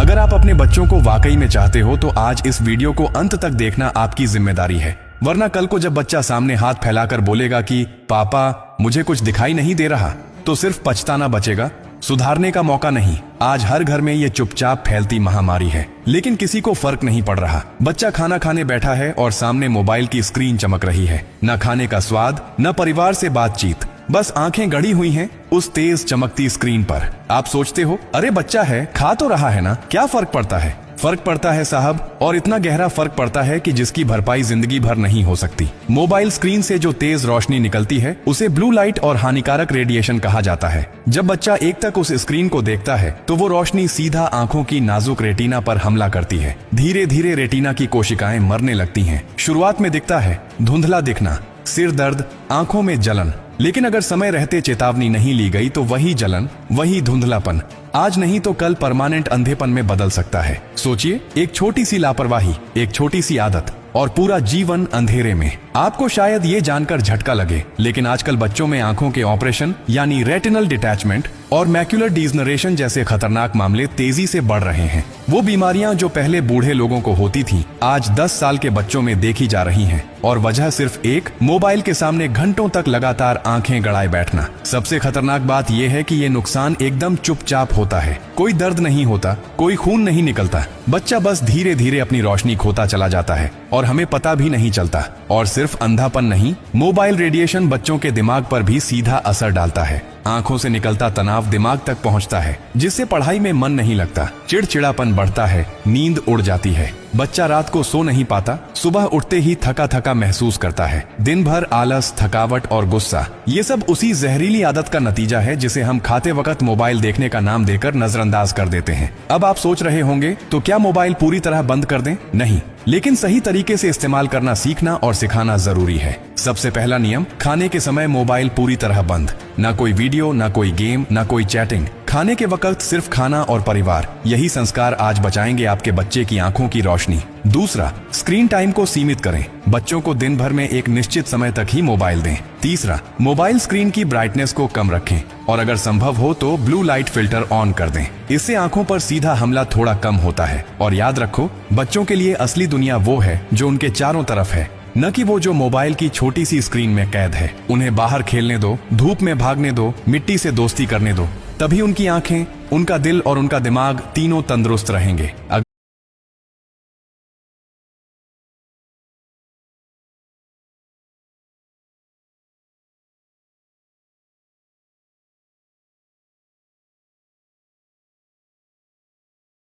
अगर आप अपने बच्चों को वाकई में चाहते हो तो आज इस वीडियो को अंत तक देखना आपकी जिम्मेदारी है, वरना कल को जब बच्चा सामने हाथ फैलाकर बोलेगा कि पापा मुझे कुछ दिखाई नहीं दे रहा, तो सिर्फ पछताना बचेगा, सुधारने का मौका नहीं। आज हर घर में ये चुपचाप फैलती महामारी है, लेकिन किसी को फर्क नहीं पड़ रहा। बच्चा खाना खाने बैठा है और सामने मोबाइल की स्क्रीन चमक रही है। न खाने का स्वाद, न परिवार से बातचीत, बस आंखें गड़ी हुई हैं उस तेज चमकती स्क्रीन पर। आप सोचते हो अरे बच्चा है, खा तो रहा है ना, क्या फर्क पड़ता है? फर्क पड़ता है साहब, और इतना गहरा फर्क पड़ता है कि जिसकी भरपाई जिंदगी भर नहीं हो सकती। मोबाइल स्क्रीन से जो तेज रोशनी निकलती है उसे ब्लू लाइट और हानिकारक रेडिएशन कहा जाता है। जब बच्चा एक तक उस स्क्रीन को देखता है तो वो रोशनी सीधा आंखों की नाजुक रेटिना पर हमला करती है। धीरे धीरे रेटिना की कोशिकाएं मरने लगती हैं। शुरुआत में दिखता है धुंधला दिखना, सिर दर्द, आंखों में जलन, लेकिन अगर समय रहते चेतावनी नहीं ली गई तो वही जलन, वही धुंधलापन आज नहीं तो कल परमानेंट अंधेपन में बदल सकता है। सोचिए, एक छोटी सी लापरवाही, एक छोटी सी आदत और पूरा जीवन अंधेरे में। आपको शायद ये जानकर झटका लगे, लेकिन आजकल बच्चों में आंखों के ऑपरेशन यानी रेटिनल डिटैचमेंट और मैक्युलर डीजनरेशन जैसे खतरनाक मामले तेजी से बढ़ रहे हैं। वो बीमारियां जो पहले बूढ़े लोगों को होती थी आज 10 साल के बच्चों में देखी जा रही हैं, और वजह सिर्फ एक मोबाइल के सामने घंटों तक लगातार आंखें गड़ाए बैठना। सबसे खतरनाक बात यह है कि ये नुकसान एकदम चुपचाप होता है। कोई दर्द नहीं होता, कोई खून नहीं निकलता, बच्चा बस धीरे धीरे अपनी रोशनी खोता चला जाता है और हमें पता भी नहीं चलता। और सिर्फ अंधापन नहीं, मोबाइल रेडिएशन बच्चों के दिमाग पर भी सीधा असर डालता है। आंखों से निकलता तनाव दिमाग तक पहुंचता है, जिससे पढ़ाई में मन नहीं लगता, चिड़चिड़ापन बढ़ता है, नींद उड़ जाती है। बच्चा रात को सो नहीं पाता, सुबह उठते ही थका थका महसूस करता है। दिन भर आलस, थकावट और गुस्सा, ये सब उसी जहरीली आदत का नतीजा है जिसे हम खाते वक्त मोबाइल देखने का नाम देकर नजरअंदाज कर देते हैं। अब आप सोच रहे होंगे तो क्या मोबाइल पूरी तरह बंद कर दें? नहीं, लेकिन सही तरीके से इस्तेमाल करना सीखना और सिखाना जरूरी है। सबसे पहला नियम, खाने के समय मोबाइल पूरी तरह बंद। ना कोई वीडियो, ना कोई गेम, ना कोई चैटिंग। खाने के वक्त सिर्फ खाना और परिवार। यही संस्कार आज बचाएंगे आपके बच्चे की आंखों की रोशनी। दूसरा, स्क्रीन टाइम को सीमित करें। बच्चों को दिन भर में एक निश्चित समय तक ही मोबाइल दें। तीसरा, मोबाइल स्क्रीन की ब्राइटनेस को कम रखें और अगर संभव हो तो ब्लू लाइट फिल्टर ऑन कर दें। इससे आंखों पर सीधा हमला थोड़ा कम होता है। और याद रखो, बच्चों के लिए असली दुनिया वो है जो उनके चारों तरफ है, न कि वो जो मोबाइल की छोटी सी स्क्रीन में कैद है। उन्हें बाहर खेलने दो, धूप में भागने दो, मिट्टी से दोस्ती करने दो, तभी उनकी आंखें, उनका दिल और उनका दिमाग तीनों तंदुरुस्त रहेंगे।